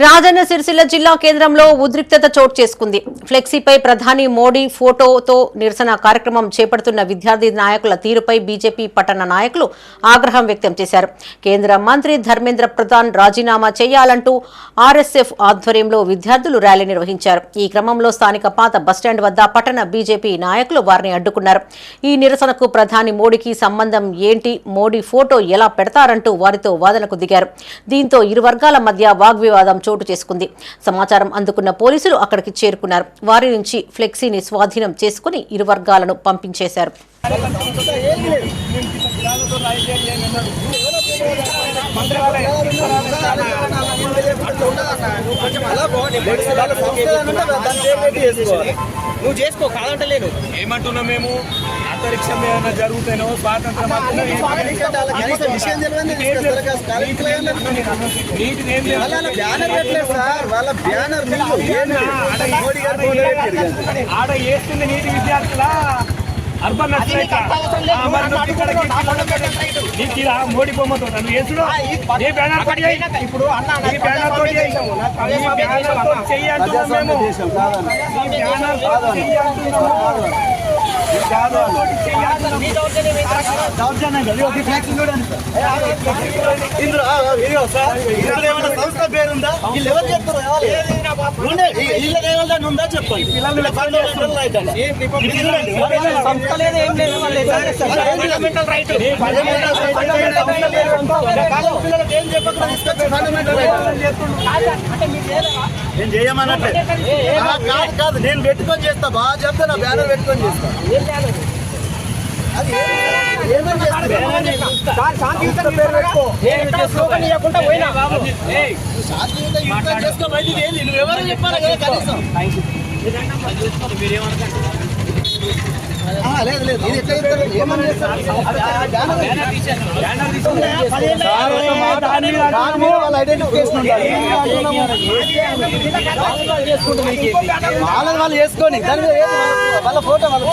రాజన్న సిరిసిల్ల జిల్లా కేంద్రంలో ఉద్రిక్తత చోటు చేసుకుంది. ఫ్లెక్సీపై ప్రధాని మోడీ ఫోటోతో నిరసన కార్యక్రమం చేపడుతున్న విద్యార్థి నాయకుల తీరుపై బీజేపీ పట్టణ నాయకులు ఆగ్రహం వ్యక్తం చేశారు. కేంద్ర మంత్రి ధర్మేంద్ర ప్రధాన్ రాజీనామా చేయాలంటూ ఆర్ఎస్ఎఫ్ ఆధ్వర్యంలో విద్యార్థులు ర్యాలీ నిర్వహించారు. ఈ క్రమంలో స్థానిక పాత బస్టాండ్ వద్ద పట్టణ బీజేపీ నాయకులు వారిని అడ్డుకున్నారు. ఈ నిరసనకు ప్రధాని మోడీకి సంబంధం ఏంటి, మోడీ ఫోటో ఎలా పెడతారంటూ వారితో వాదనకు దిగారు. దీంతో ఇరు వర్గాల మధ్య వాగ్వివాదం చోటు చేసుకుంది. సమాచారం అందుకున్న పోలీసులు అక్కడికి చేరుకున్నారు. వారి నుంచి ఫ్లెక్సీని స్వాధీనం చేసుకుని ఇరు వర్గాలను పంపించేశారు. నువ్వు చేసుకో కాదంటలేను ఏమంటున్నా మేము అంతరిక్షం ఏమైనా జరుగుతానో స్వాతంత్రం ఆడ వేస్తుంది నీటి విద్యార్థుల అర్బన్ మోడీ బొమ్మతో నన్ను వేసుడు ఏ బ్యానర్ ఇప్పుడు సంస్థ పేరుందా వీళ్ళు ఎవరు చెప్తారు ఉందా చెప్పండి నేను చేయమన్నట్లే కాదు నేను పెట్టుకొని చేస్తా బాగా చెప్తా నా బ్యానర్ పెట్టుకొని చేస్తా నువ్వెవరో చెప్పాలి కదా కనీసం లేదు లేదు ఇది ఎట్లా చెప్తారు ఏమని వాళ్ళు చేసుకోండి వాళ్ళ ఫోటో వాళ్ళ